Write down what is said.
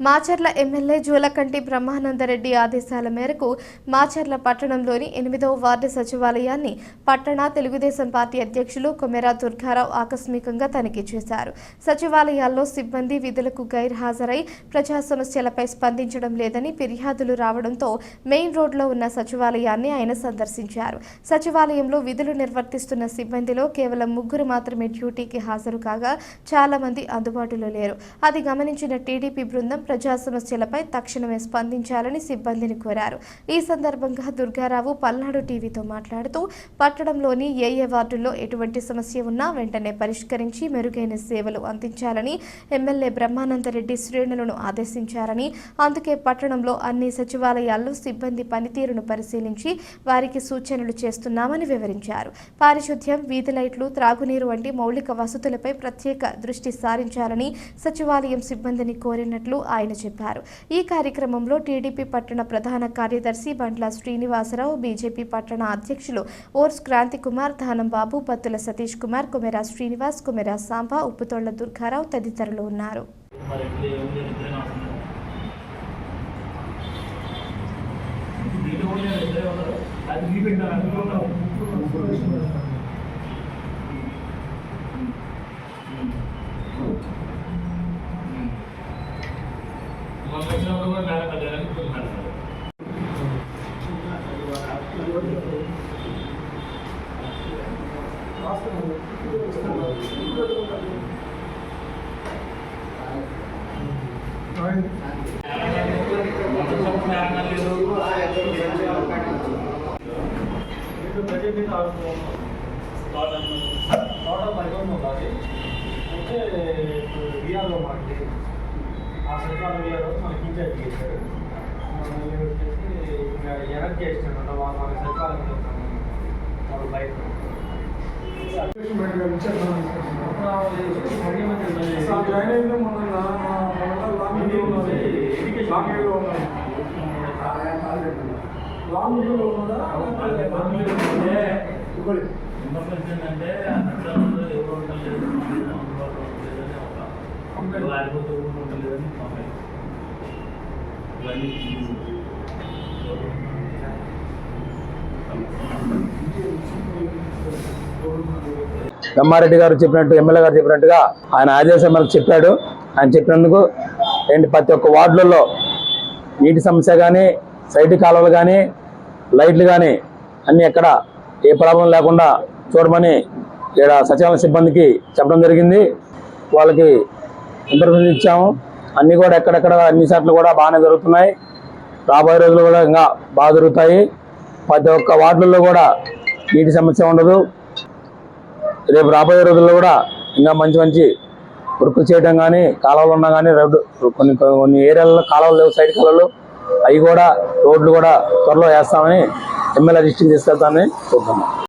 Macherla MLA Julakanti Brahmananda Reddy ఆదేశాల మేరకు మాచర్ల పట్టణంలోని 8వ వార్డు సచివాలయాన్ని పట్టణ తెలుగుదేశం పార్టీ అధ్యక్షులు కొమెరా దుర్గారావు ఆకస్మికంగా తనిఖీ చేశారు. సచివాలయాల్లో సిబ్బంది విధులకు గైర్హాజరై ప్రజా సమస్యలపై స్పందించడం లేదని ఫిర్యాదులు రావడంతో మెయిన్ రోడ్లో ఉన్న సచివాలయాన్ని ఆయన సందర్శించారు. సచివాలయంలో విధులు నిర్వర్తిస్తున్న సిబ్బందిలో కేవలం 3 మాత్రమే డ్యూటీకి హాజరు కాగా చాలా మంది అందుబాటులో లేరు. అది గమనించిన టీడీపీ బృందం ప్రజా సమస్యలపై తక్షణమే స్పందించాలని సిబ్బందిని కోరారు. ఈ సందర్భంగా దుర్గారావు పల్నాడు టీవీతో మాట్లాడుతూ పట్టణంలోని ఏ వార్డుల్లో ఎటువంటి సమస్య ఉన్నా వెంటనే పరిష్కరించి మెరుగైన సేవలు అందించాలని ఎమ్మెల్యే బ్రహ్మానందరెడ్డి శ్రేణులను ఆదేశించారని, అందుకే పట్టణంలో అన్ని సచివాలయాల్లో సిబ్బంది పనితీరును పరిశీలించి వారికి సూచనలు చేస్తున్నామని వివరించారు. పారిశుద్ధ్యం, వీధి లైట్లు, త్రాగునీరు వంటి మౌలిక వసతులపై ప్రత్యేక దృష్టి సారించాలని సచివాలయం సిబ్బందిని కోరినట్లు ఆయన చెప్పారు. ఈ కార్యక్రమంలో టీడీపీ పట్టణ ప్రధాన కార్యదర్శి బండ్ల శ్రీనివాసరావు, బీజేపీ పట్టణ అధ్యక్షులు ఓర్స్ క్రాంతి కుమార్, ధానం బాబు, పత్తుల సతీష్ కుమార్, కొమెరా శ్రీనివాస్, కొమెరా సాంబా, ఉప్పుతోళ్ల దుర్గారావు తదితరులు ఉన్నారు. ఆ సచివాలయంలో మనకి ఇన్ఛార్జ్ చేశారు. వచ్చేసి ఎనర్జీ చేసినాడు వాళ్ళ సచివాలయంలో వాళ్ళు బయట ఏంటంటే ఎవరు ఉండలేదు, వారిపోతూ ఉండలేదని బ్రహ్మారెడ్డి గారు చెప్పినట్టు, ఎమ్మెల్యే గారు చెప్పినట్టుగా ఆయన ఆదేశం మనకు చెప్పాడు. ఆయన చెప్పినందుకు ప్రతి ఒక్క వార్డులలో నీటి సమస్య కానీ, సైడ్ కాలువలు కానీ, లైట్లు కానీ అన్నీ ఎక్కడ ఏ ప్రాబ్లం లేకుండా చూడమని ఇక్కడ సచివాలయ సిబ్బందికి చెప్పడం జరిగింది. వాళ్ళకి ఇంటర్వ్యూ ఇచ్చాము. అన్నీ కూడా ఎక్కడెక్కడ అన్ని చోట్ల కూడా బాగానే జరుగుతున్నాయి. రాబోయే రోజులు కూడా ఇంకా బాగా జరుగుతాయి. ప్రతి ఒక్క వార్డుల్లో కూడా నీటి సమస్య ఉండదు. రేపు రాబోయే రోజుల్లో కూడా ఇంకా మంచి మంచి వర్కులు చేయడం కానీ, కాలువలు ఉన్నా కానీ, కొన్ని ఏరియాలలో కాలువలు లేవు, సైడ్ కాలువలు, అవి కూడా రోడ్లు కూడా త్వరలో వేస్తామని ఎమ్మెల్యే దృష్టికి తీసుకెళ్తామని చూద్దాం.